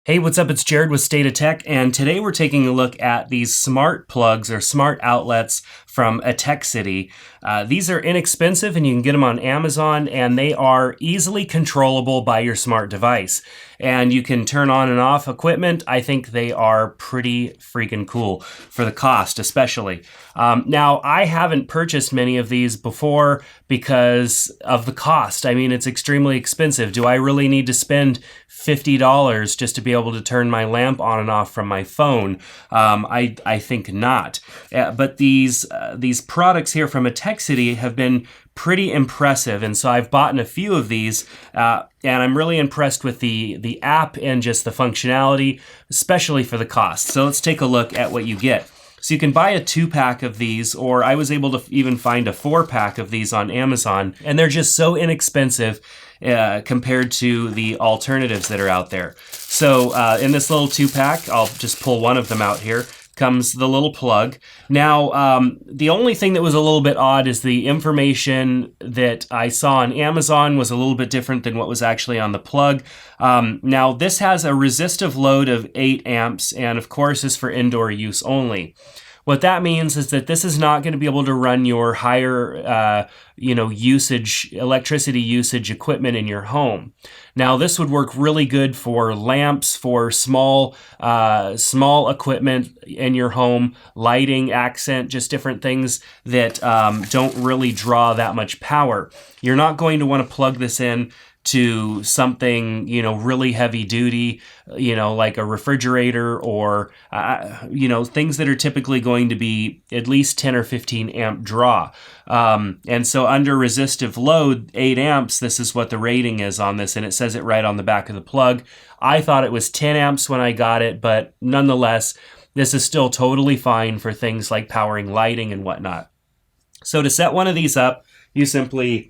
Hey, what's up? It's Jared with State of Tech, and today we're taking a look at these smart plugs or smart outlets from Atexity. These are inexpensive and you can get them on Amazon, and they are easily controllable by your smart device. And you can turn on and off equipment. I think they are pretty freaking cool for the cost, especially. Now, I haven't purchased many of these before because of the cost. I mean, it's extremely expensive. Do I really need to spend $50 just to be able to turn my lamp on and off from my phone? I think not. But these products here from Atexity have been pretty impressive, and so I've bought a few of these, and I'm really impressed with the app and just the functionality, especially for the cost. So let's take a look at what you get. So you can buy a 2-pack of these, or I was able to even find a 4-pack of these on Amazon, and they're just so inexpensive compared to the alternatives that are out there. So in this little 2-pack, I'll just pull one of them out here, comes the little plug. Now, the only thing that was a little bit odd is the information that I saw on Amazon was a little bit different than what was actually on the plug. Now, this has a resistive load of 8 amps, and of course is for indoor use only. What that means is that this is not going to be able to run your higher, electricity usage equipment in your home. Now, this would work really good for lamps, for small equipment in your home, lighting, accent, just different things that don't really draw that much power. You're not going to want to plug this in to something, really heavy duty, like a refrigerator or, things that are typically going to be at least 10 or 15 amp draw. And so under resistive load, 8 amps, this is what the rating is on this, and it says it right on the back of the plug. I thought it was 10 amps when I got it, but nonetheless, this is still totally fine for things like powering lighting and whatnot. So to set one of these up, you simply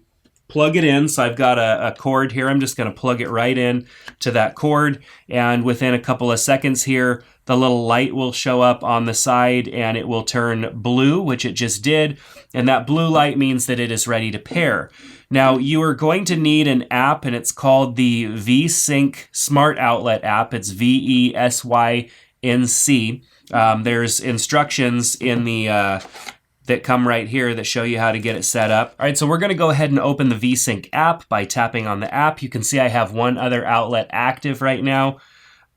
plug it in. So I've got a cord here. I'm just going to plug it right in to that cord. And within a couple of seconds here, the little light will show up on the side and it will turn blue, which it just did. And that blue light means that it is ready to pair. Now, you are going to need an app, and it's called the VSync Smart Outlet app. It's VESYNC. There's instructions in the that come right here that show you how to get it set up. All right, so we're going to go ahead and open the VSync app by tapping on the app. You can see I have one other outlet active right now.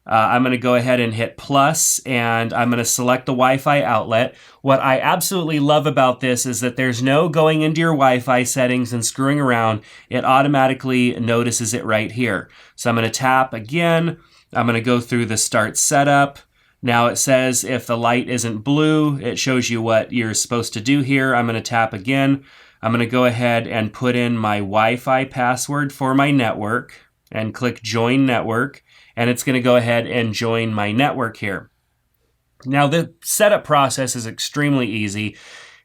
I'm going to go ahead and hit plus, and I'm going to select the Wi-Fi outlet. What I absolutely love about this is that there's no going into your Wi-Fi settings and screwing around. It automatically notices it right here. So I'm going to tap again. I'm going to go through the start setup. Now it says if the light isn't blue, it shows you what you're supposed to do here. I'm going to tap again. I'm going to go ahead and put in my Wi-Fi password for my network and click Join Network. And it's going to go ahead and join my network here. Now the setup process is extremely easy.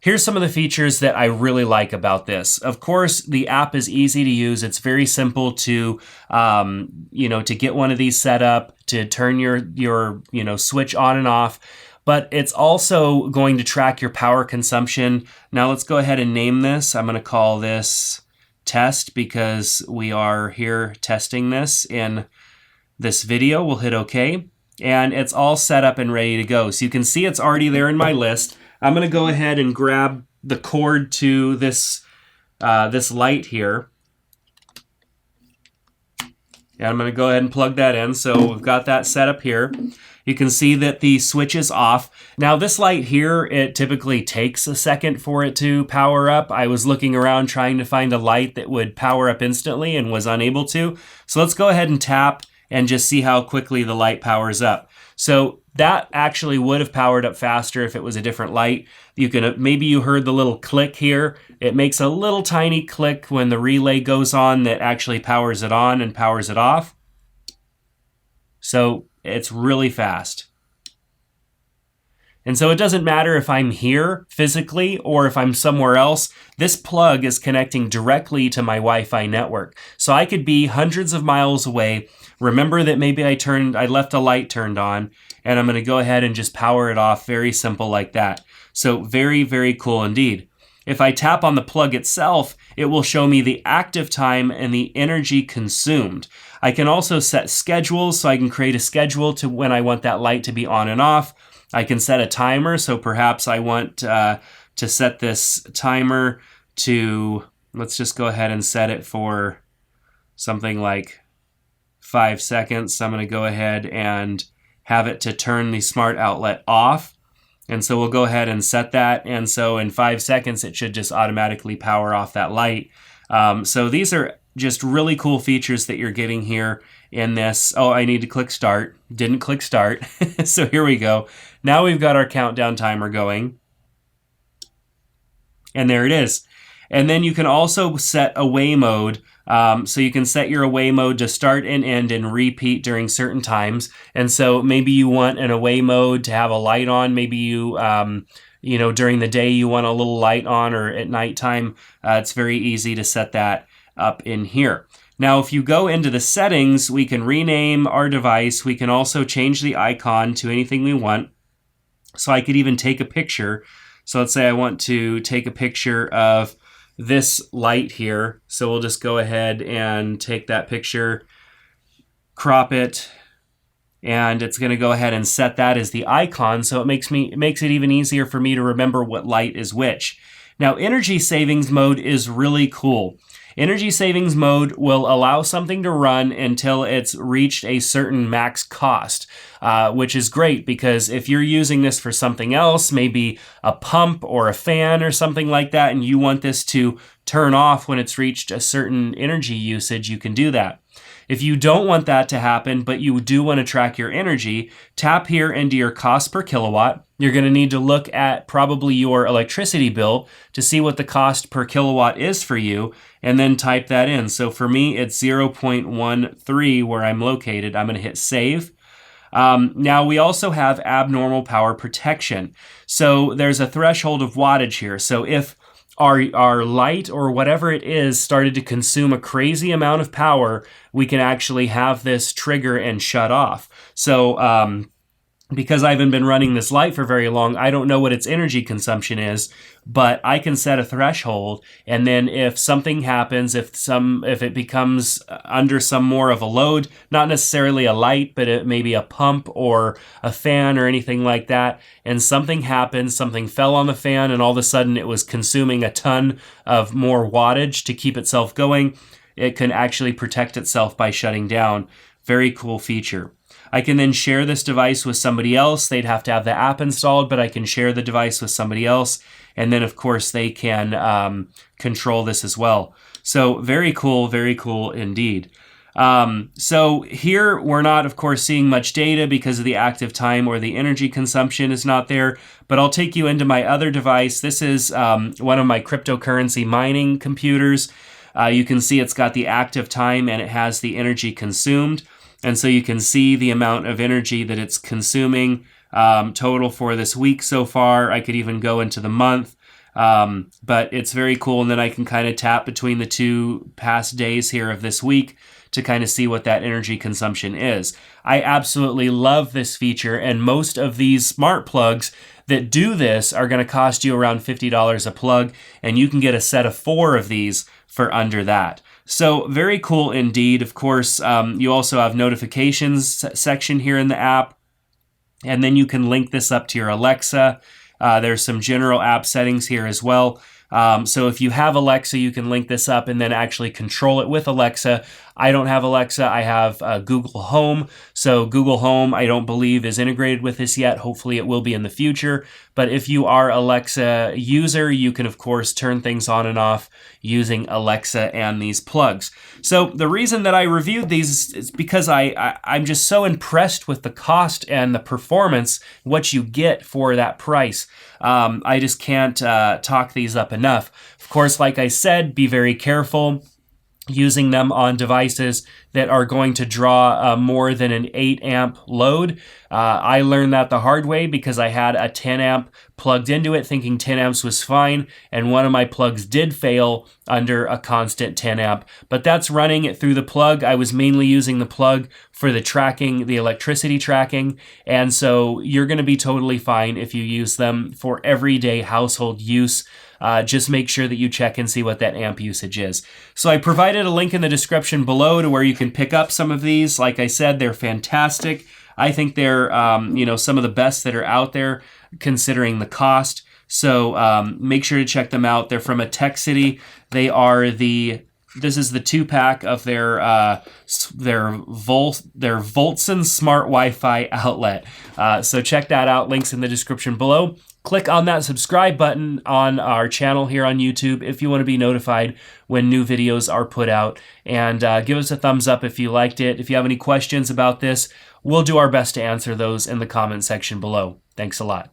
Here's some of the features that I really like about this. Of course, the app is easy to use. It's very simple to get one of these set up, to turn your switch on and off. But it's also going to track your power consumption. Now let's go ahead and name this. I'm going to call this test because we are here testing this in this video. We'll hit OK. And it's all set up and ready to go. So you can see it's already there in my list. I'm going to go ahead and grab the cord to this light here. And I'm going to go ahead and plug that in. So we've got that set up here. You can see that the switch is off. Now this light here, it typically takes a second for it to power up. I was looking around trying to find a light that would power up instantly and was unable to. So let's go ahead and tap and just see how quickly the light powers up. So that actually would have powered up faster if it was a different light. Maybe you heard the little click here. It makes a little tiny click when the relay goes on that actually powers it on and powers it off. So it's really fast. And so it doesn't matter if I'm here physically or if I'm somewhere else. This plug is connecting directly to my Wi-Fi network. So I could be hundreds of miles away. Remember that maybe I left a light turned on, and I'm going to go ahead and just power it off. Very simple like that. So very, very cool indeed. If I tap on the plug itself, it will show me the active time and the energy consumed. I can also set schedules, so I can create a schedule to when I want that light to be on and off. I can set a timer, so perhaps I want to set this timer to, let's just go ahead and set it for something like 5 seconds. So I'm going to go ahead and have it to turn the smart outlet off. And so we'll go ahead and set that. And so in 5 seconds, it should just automatically power off that light. So these are just really cool features that you're getting here in this. Oh, I need to click start. Didn't click start. So here we go. Now we've got our countdown timer going. And there it is. And then you can also set away mode. So you can set your away mode to start and end and repeat during certain times. And so maybe you want an away mode to have a light on. Maybe you, during the day you want a little light on, or at nighttime. It's very easy to set that up in here. Now, if you go into the settings, we can rename our device. We can also change the icon to anything we want. So I could even take a picture. So let's say I want to take a picture of this light here. So we'll just go ahead and take that picture, crop it, and it's going to go ahead and set that as the icon. So it makes it even easier for me to remember what light is which. Now, energy savings mode is really cool. Energy savings mode will allow something to run until it's reached a certain max cost, which is great because if you're using this for something else, maybe a pump or a fan or something like that, and you want this to turn off when it's reached a certain energy usage, you can do that. If you don't want that to happen, but you do want to track your energy, tap here into your cost per kilowatt. You're going to need to look at probably your electricity bill to see what the cost per kilowatt is for you, and then type that in. So for me, it's 0.13 where I'm located. I'm going to hit save. Now we also have abnormal power protection. So there's a threshold of wattage here. So if our light or whatever it is started to consume a crazy amount of power, we can actually have this trigger and shut off. So because I haven't been running this light for very long, I don't know what its energy consumption is, but I can set a threshold, and then if something happens, if it becomes under some more of a load, not necessarily a light, but it may be a pump or a fan or anything like that, and something happens, something fell on the fan, and all of a sudden it was consuming a ton of more wattage to keep itself going, it can actually protect itself by shutting down. Very cool feature. I can then share this device with somebody else. They'd have to have the app installed, but I can share the device with somebody else. And then, of course, they can control this as well. So very cool indeed. So here we're not, of course, seeing much data because of the active time or the energy consumption is not there. But I'll take you into my other device. This is one of my cryptocurrency mining computers. You can see it's got the active time and it has the energy consumed. And so you can see the amount of energy that it's consuming total for this week so far. I could even go into the month, but it's very cool. And then I can kind of tap between the two past days here of this week to kind of see what that energy consumption is. I absolutely love this feature, and most of these smart plugs that do this are going to cost you around $50 a plug, and you can get a set of 4 of these for under that. So very cool indeed. Of course, you also have notifications section here in the app, and then you can link this up to your Alexa. There's some general app settings here as well. So if you have Alexa, you can link this up and then actually control it with Alexa. I don't have Alexa. I have Google Home. So Google Home, I don't believe, is integrated with this yet. Hopefully it will be in the future. But if you are Alexa user, you can, of course, turn things on and off using Alexa and these plugs. So the reason that I reviewed these is because I'm just so impressed with the cost and the performance, what you get for that price. I just can't talk these up enough. Of course, like I said, be very careful using them on devices that are going to draw more than an 8 amp load. I learned that the hard way because I had a 10 amp plugged into it thinking 10 amps was fine, and one of my plugs did fail under a constant 10 amp, but that's running it through the plug. I was mainly using the plug for the tracking, the electricity tracking, and so you're going to be totally fine if you use them for everyday household use. Just make sure that you check and see what that amp usage is. So I provided a link in the description below to where you can pick up some of these. Like I said, they're fantastic. I think they're some of the best that are out there considering the cost. So make sure to check them out. They're from Atec-City. This is the 2-pack of their Voltson Smart Wi-Fi outlet. So check that out. Links in the description below. Click on that subscribe button on our channel here on YouTube if you want to be notified when new videos are put out. And give us a thumbs up if you liked it. If you have any questions about this, we'll do our best to answer those in the comment section below. Thanks a lot.